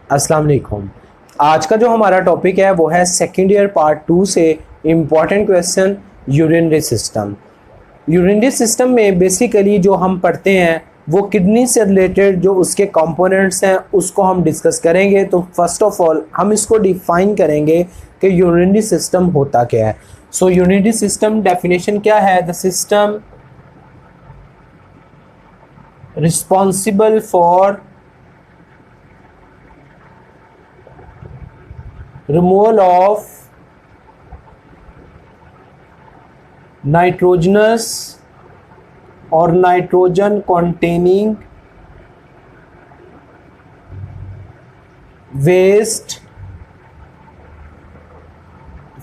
अस्सलाम वालेकुम। आज का जो हमारा टॉपिक है वो है सेकेंड ईयर पार्ट 2 से important question urinary system. Urinary system में बेसिकली जो हम पढ़ते हैं वो किडनी से रिलेटेड जो उसके कंपोनेंट्स हैं उसको हम डिस्कस करेंगे। तो फर्स्ट ऑफ ऑल हम इसको डिफाइन करेंगे कि यूरिनरी सिस्टम होता क्या है। सो यूरिनरी सिस्टम डेफिनेशन क्या है? The system responsible for removal of nitrogenous or nitrogen containing waste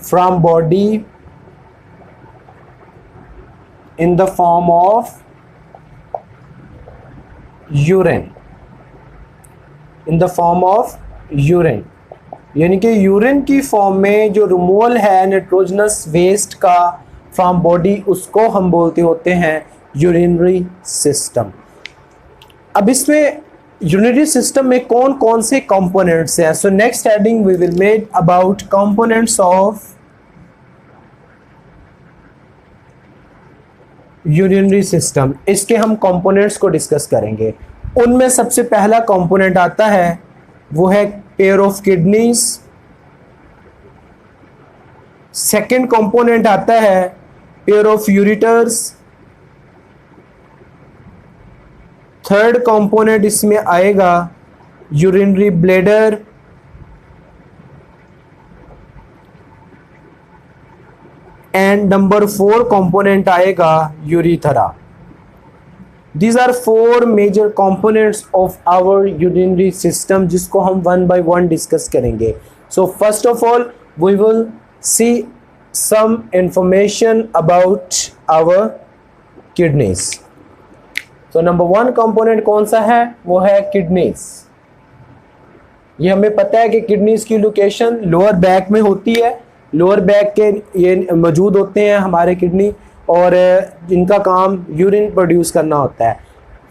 from body in the form of urine, in the form of urine, यानी कि यूरिन की फॉर्म में जो रिमूवल है नाइट्रोजनस वेस्ट का from body उसको हम बोलते होते हैं यूरिनरी सिस्टम। अब इसमें यूरिनरी सिस्टम में कौन कौन से कंपोनेंट्स हैं? So next heading we will make about components of urinary system. इसके हम कंपोनेंट्स को डिस्कस करेंगे। उनमें सबसे पहला कंपोनेंट आता है वो है pair of kidneys. Second component आता है pair of ureters. Third component इसमें आएगा urinary bladder. And number 4 component आएगा यूरिथरा। These are 4 major components of our urinary system जिसको हम one by one discuss करेंगे। So first of all we will see some information about our kidneys. So number 1 component कौन सा है? वो है kidneys। ये हमें पता है कि किडनीज की लोकेशन लोअर बैक में होती है। लोअर बैक के ये मौजूद होते हैं हमारे किडनी और इनका काम यूरिन प्रोड्यूस करना होता है।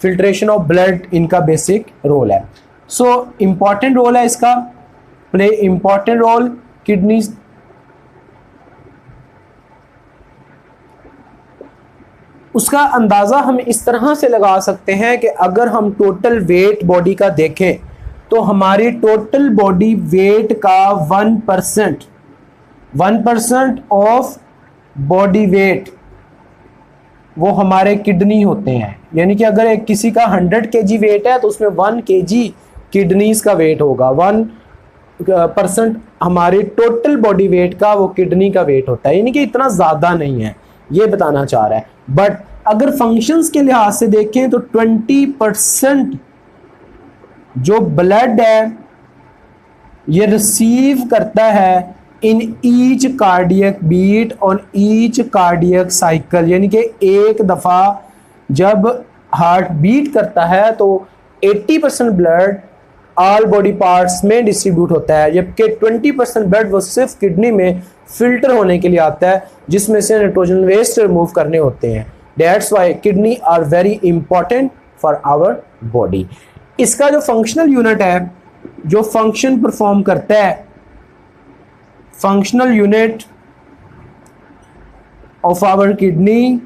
फिल्ट्रेशन ऑफ ब्लड इनका बेसिक रोल है। सो इम्पॉर्टेंट रोल है इसका, प्ले इम्पॉर्टेंट रोल किडनीज। उसका अंदाज़ा हम इस तरह से लगा सकते हैं कि अगर हम टोटल वेट बॉडी का देखें तो हमारी टोटल बॉडी वेट का 1% ऑफ बॉडी वेट वो हमारे किडनी होते हैं। यानी कि अगर एक किसी का 100 kg वेट है तो उसमें 1 kg किडनीज का वेट होगा। 1% हमारी टोटल बॉडी वेट का वो किडनी का वेट होता है। यानी कि इतना ज़्यादा नहीं है, ये बताना चाह रहा है। बट अगर फंक्शंस के लिहाज से देखें तो 20% जो ब्लड है ये रिसीव करता है in each cardiac beat on each cardiac cycle. यानी कि एक दफ़ा जब हार्ट बीट करता है तो 80% ब्लड ऑल बॉडी पार्ट्स में डिस्ट्रीब्यूट होता है, जबकि 20% ब्लड वो सिर्फ किडनी में फिल्टर होने के लिए आता है जिसमें से नाइट्रोजन वेस्ट रिमूव करने होते हैं। That's why kidney are very important for our body. इसका जो फंक्शनल यूनिट है, जो फंक्शन परफॉर्म करता है, functional unit of our kidney,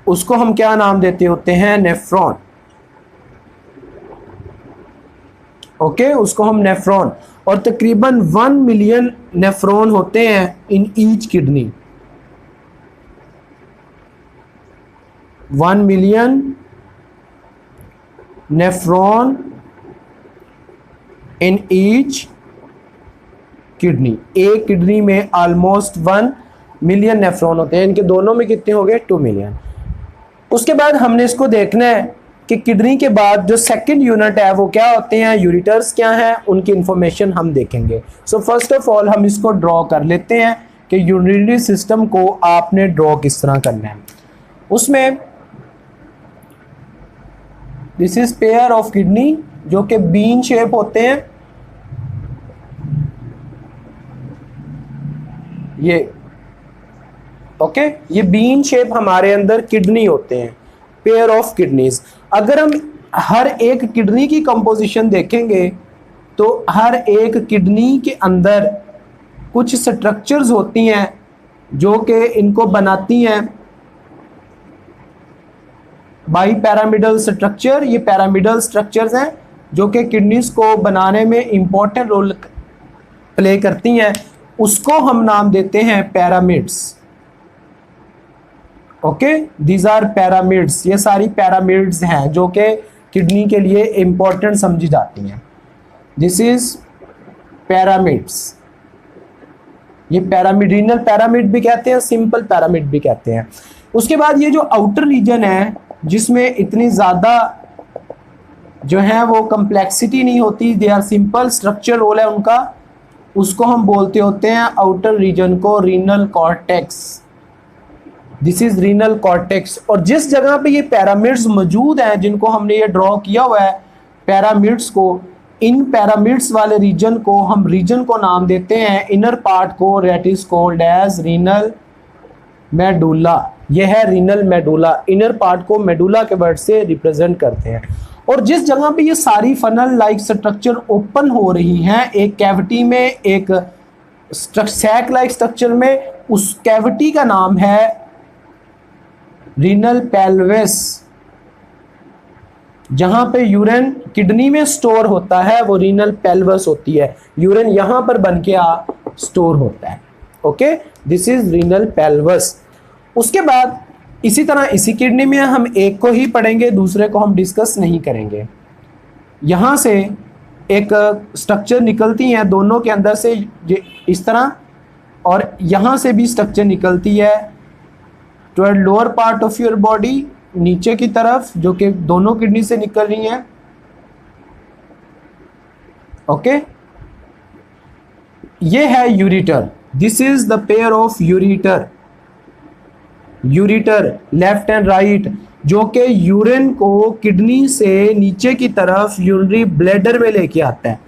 उसको हम क्या नाम देते होते हैं? नेफ्रॉन। ओके, उसको हम नेफ्रॉन। और तकरीबन 1 मिलियन नेफ्रॉन होते हैं in each kidney. 1 million nephron in each kidney. एक किडनी में ऑलमोस्ट 1 मिलियन नेफ्रॉन होते हैं। इनके दोनों में कितने हो गए? 2 मिलियन। उसके बाद हमने इसको देखना है कि किडनी के बाद जो सेकंड यूनिट है वो क्या होते हैं, यूरिटर्स क्या हैं, उनकी इंफॉर्मेशन हम देखेंगे। सो फर्स्ट ऑफ ऑल हम इसको ड्रॉ कर लेते हैं कि यूरिनरी सिस्टम को आपने ड्रॉ किस तरह करना है। उसमें this is pair of kidney जो कि बीन शेप होते हैं। ये ओके, ये बीन शेप हमारे अंदर किडनी होते हैं, पेयर ऑफ किडनीज। अगर हम हर एक किडनी की कंपोजिशन देखेंगे तो हर एक किडनी के अंदर कुछ स्ट्रक्चर्स होती हैं जो कि इनको बनाती हैं। बाई पैरामिडल स्ट्रक्चर, ये पैरामिडल स्ट्रक्चर्स हैं जो कि किडनीज को बनाने में इंपॉर्टेंट रोल प्ले करती हैं, उसको हम नाम देते हैं pyramids. Okay, these are pyramids, ये सारी पैरामिड्स हैं जो कि किडनी के लिए इंपॉर्टेंट समझी जाती हैं। This is pyramids. ये पैरामिड, रीनल पैरामिड भी कहते हैं, सिंपल पैरामिड भी कहते हैं। उसके बाद ये जो आउटर रीजन है जिसमें इतनी ज़्यादा जो है वो कम्प्लेक्सिटी नहीं होती, they are simple, structure role है उनका, उसको हम बोलते होते हैं आउटर रीजन को renal cortex. This is renal cortex. और जिस जगह पे ये पैरामिड्स मौजूद हैं जिनको हमने ये ड्रॉ किया हुआ है पैरामिड्स को, इन पैरामिड्स वाले रीजन को हम रीजन को नाम देते हैं, इनर पार्ट को, that is called as renal medulla. ये है रीनल मेडुला, इनर पार्ट को मेडुला के वर्ड से रिप्रेजेंट करते हैं। और जिस जगह पे ये सारी फनल लाइक स्ट्रक्चर ओपन हो रही हैं, एक कैविटी में, एक सैक लाइक स्ट्रक्चर में, उस कैविटी का नाम है रीनल पेल्विस। जहां पे यूरिन किडनी में स्टोर होता है वो रीनल पेल्विस होती है, यूरिन यहां पर बन के स्टोर होता है। Okay, this is renal pelvis. उसके बाद इसी तरह इसी किडनी में हम एक को ही पढ़ेंगे, दूसरे को हम डिस्कस नहीं करेंगे। यहाँ से एक स्ट्रक्चर निकलती हैं दोनों के अंदर से इस तरह, और यहाँ से भी स्ट्रक्चर निकलती है toward lower part of your body, नीचे की तरफ, जो कि दोनों किडनी से निकल रही हैं। ओके, ये है ureter. This is the pair of ureter, ureter left and right, जो कि यूरिन को किडनी से नीचे की तरफ यूरिनरी ब्लैडर में लेके आता है।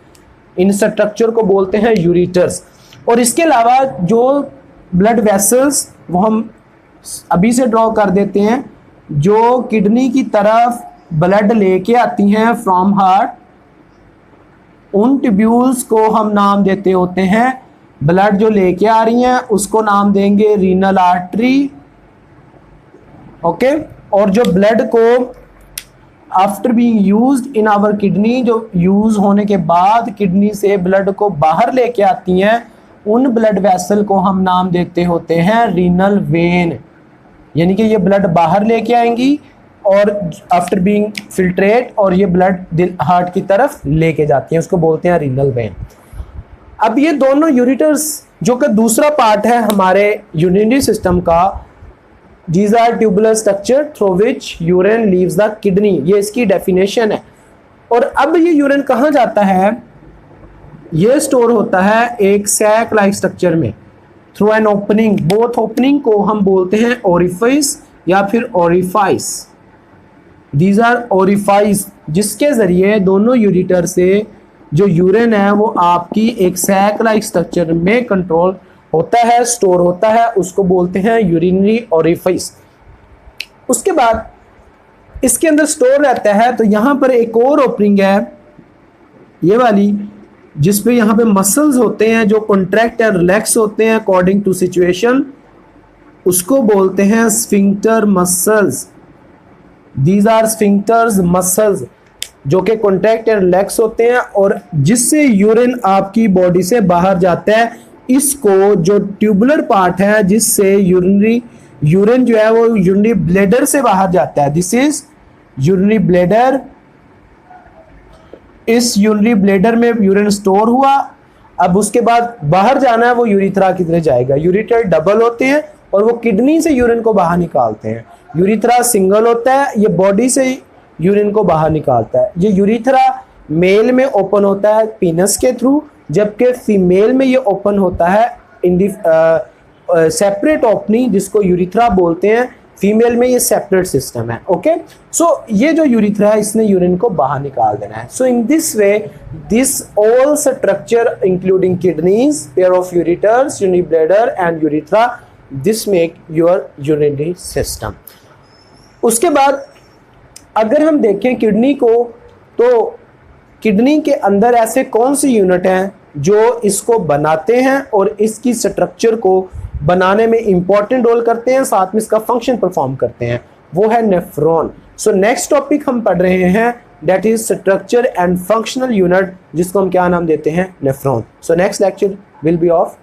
इन स्ट्रक्चर को बोलते हैं यूरिटर्स। और इसके अलावा जो ब्लड वेसल्स वो हम अभी से ड्रॉ कर देते हैं, जो किडनी की तरफ ब्लड लेके आती हैं फ्रॉम हार्ट, उन ट्यूब्यूल्स को हम नाम देते होते हैं, ब्लड जो लेके आ रही हैं उसको नाम देंगे रीनल आर्टरी। ओके, और जो ब्लड को after being used in our kidney, जो यूज होने के बाद किडनी से ब्लड को बाहर लेके आती हैं, उन ब्लड वेसल को हम नाम देते होते हैं रीनल वेन। यानी कि ये ब्लड बाहर लेके आएंगी और आफ्टर बीइंग फिल्ट्रेट, और ये ब्लड दिल हार्ट की तरफ लेके जाती हैं, उसको बोलते हैं रीनल वेन। अब ये दोनों यूरिटर्स जो कि दूसरा पार्ट है हमारे यूरिनरी सिस्टम का, These are tubular structure through which urine leaves the kidney, ये इसकी डेफिनेशन है। और अब ये यूरिन कहाँ जाता है? ये स्टोर होता है एक सैक लाइक स्ट्रक्चर में through an opening. Both opening को हम बोलते हैं ओरिफाइस या फिर ओरिफाइस। दीज आर ओरिफाइस, जिसके जरिए दोनों यूरिटर से जो यूरिन है वो आपकी एक सैक लाइक स्ट्रक्चर में कंट्रोल होता है, स्टोर होता है, उसको बोलते हैं यूरिनरी ओरिफाइस। उसके बाद इसके अंदर स्टोर रहता है, तो यहाँ पर एक और ओपनिंग है ये वाली, जिसपे यहाँ पे मसल्स होते हैं जो कॉन्ट्रैक्ट या रिलैक्स होते हैं अकॉर्डिंग टू सिचुएशन, उसको बोलते हैं sphincter muscles. These are sphincters muscles जो कि कॉन्ट्रैक्ट या रिलैक्स होते हैं और जिससे यूरिन आपकी बॉडी से बाहर जाता है। इसको जो ट्यूबुलर पार्ट है जिससे यूरिन जो है वो यूरिनरी ब्लैडर से बाहर जाता है, दिस इज यूरिनरी ब्लैडर। इस यूरिनरी ब्लैडर में यूरिन स्टोर हुआ, अब उसके बाद बाहर जाना है वो यूरिथ्रा की तरह जाएगा। यूरिटर डबल होते हैं और वो किडनी से यूरिन को बाहर निकालते हैं। यूरिथ्रा सिंगल होता है, ये बॉडी से यूरिन को बाहर निकालता है। ये यूरिथ्रा मेल में ओपन होता है पीनस के थ्रू, जबकि फीमेल में ये ओपन होता है इन दी सेपरेट ओपनिंग, जिसको यूरिथ्रा बोलते हैं। फीमेल में ये सेपरेट सिस्टम है। ओके, सो ये जो यूरिथ्रा है इसने यूरिन को बाहर निकाल देना है। So in this way this all structure including kidneys, pair of ureters, urinary bladder and urethra, this make your urinary system. उसके बाद अगर हम देखें किडनी को, तो किडनी के अंदर ऐसे कौन सी यूनिट हैं जो इसको बनाते हैं और इसकी स्ट्रक्चर को बनाने में इंपॉर्टेंट रोल करते हैं, साथ में इसका फंक्शन परफॉर्म करते हैं, वो है नेफ्रॉन। सो नेक्स्ट टॉपिक हम पढ़ रहे हैं, that is structure and functional unit, जिसको हम क्या नाम देते हैं, nephron. So next lecture will be of